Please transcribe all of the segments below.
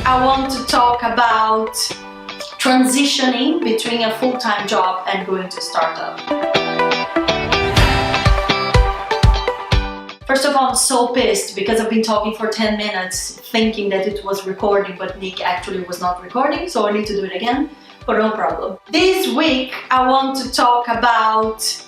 I want to talk about transitioning between a full-time job and going to startup. First of all, I'm so pissed because I've been talking for 10 minutes thinking that it was recording, but Nick actually was not recording, so I need to do it again, but no problem. This week I want to talk about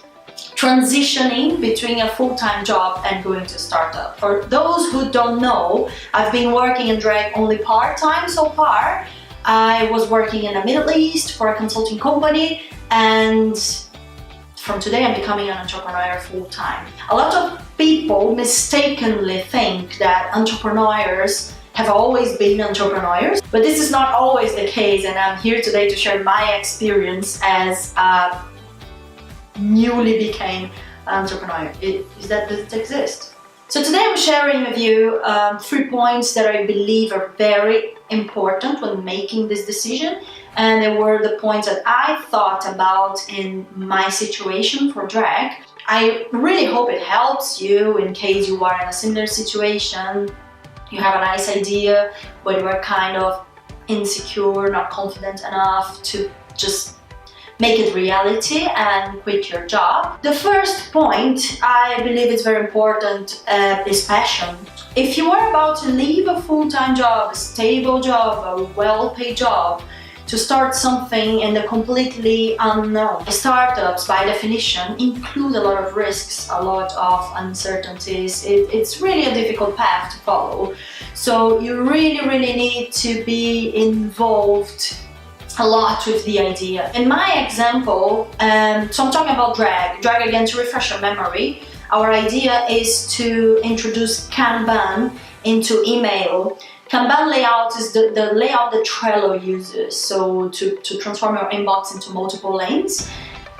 transitioning between a full-time job and going to startup. For those who don't know, I've been working in drag only part-time so far. I was working in the Middle East for a consulting company, and from today I'm becoming an entrepreneur full-time. A lot of people mistakenly think that entrepreneurs have always been entrepreneurs, but this is not always the case, and I'm here today to share my experience as a newly became entrepreneur. Does it exist? So today I'm sharing with you 3 points that I believe are very important when making this decision, and they were the points that I thought about in my situation for drag. I really hope it helps you in case you are in a similar situation. You have a nice idea, but you are kind of insecure, not confident enough to just make it reality and quit your job. The first point I believe is very important is passion. If you are about to leave a full-time job, a stable job, a well-paid job, to start something in the completely unknown. Startups, by definition, include a lot of risks, a lot of uncertainties. It's really a difficult path to follow. So you really need to be involved a lot with the idea. In my example, so I'm talking about drag again to refresh your memory. Our idea is to introduce Kanban into email. Kanban layout is the layout that Trello uses, so to transform your inbox into multiple lanes.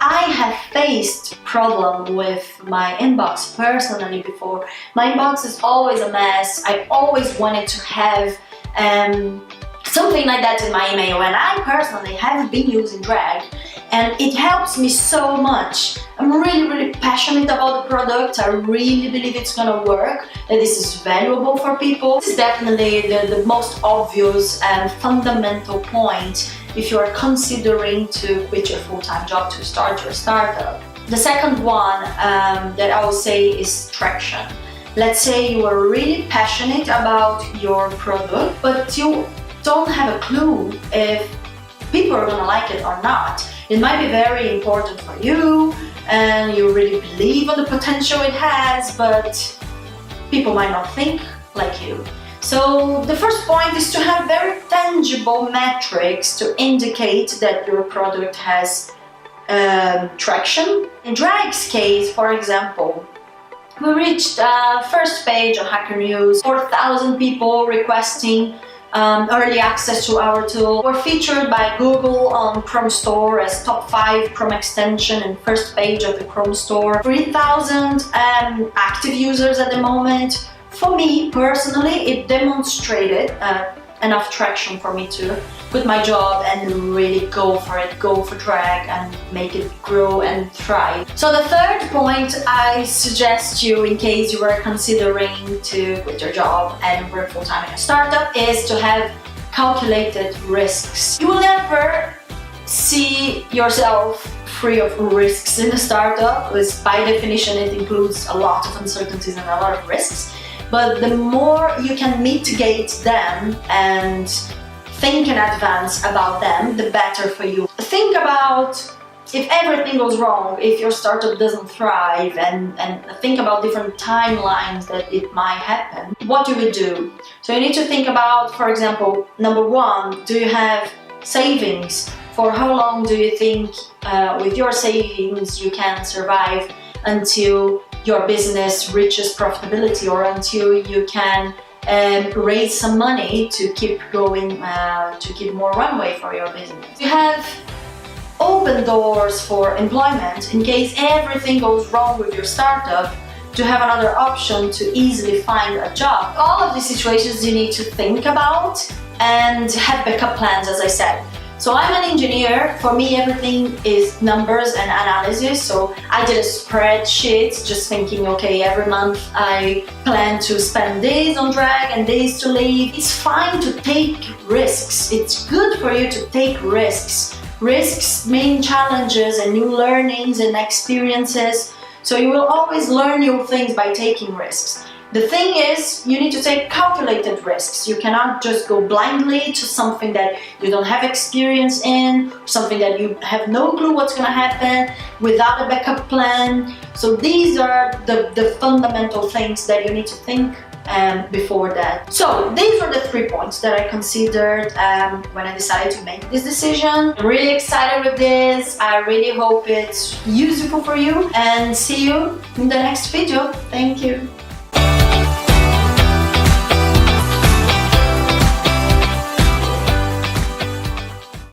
I have faced problem with my inbox personally before. My inbox is always a mess. I always wanted to have something like that in my email, and I personally have been using drag, and it helps me so much. I'm really passionate about the product. I really believe it's gonna work, that this is valuable for people. This is definitely the most obvious and fundamental point if you are considering to quit your full-time job to start your startup. The second one that I would say is traction. Let's say you are really passionate about your product, but you don't have a clue if people are gonna like it or not. It might be very important for you and you really believe in the potential it has, but people might not think like you. So the first point is to have very tangible metrics to indicate that your product has traction. In drag's case, for example, we reached first page on Hacker News, 4,000 people requesting early access to our tool. We're featured by Google on Chrome Store as top 5 Chrome extension and first page of the Chrome Store. 3,000 active users at the moment. For me personally, it demonstrated enough traction for me to quit my job and really go for it, go for drag and make it grow and thrive. So the third point I suggest you, in case you are considering to quit your job and work full-time in a startup, is to have calculated risks. You will never see yourself free of risks in a startup, because by definition it includes a lot of uncertainties and a lot of risks. But the more you can mitigate them and think in advance about them, the better for you. Think about if everything goes wrong, if your startup doesn't thrive, and think about different timelines that it might happen. What you would do? So you need to think about, for example, number 1, do you have savings? For how long do you think with your savings you can survive until your business reaches profitability, or until you can raise some money to keep going, to keep more runway for your business? You have open doors for employment in case everything goes wrong with your startup, to have another option to easily find a job. All of these situations you need to think about and have backup plans, as I said. So I'm an engineer. For me, everything is numbers and analysis. So I did a spreadsheet, just thinking, okay, every month I plan to spend days on drag and days to leave. It's fine to take risks. It's good for you to take risks. Risks mean challenges and new learnings and experiences. So you will always learn new things by taking risks. The thing is, you need to take calculated risks. You cannot just go blindly to something that you don't have experience in, something that you have no clue what's going to happen, without a backup plan. So these are the fundamental things that you need to think before that. So these are the 3 points that I considered when I decided to make this decision. I'm really excited with this. I really hope it's useful for you, and see you in the next video. Thank you.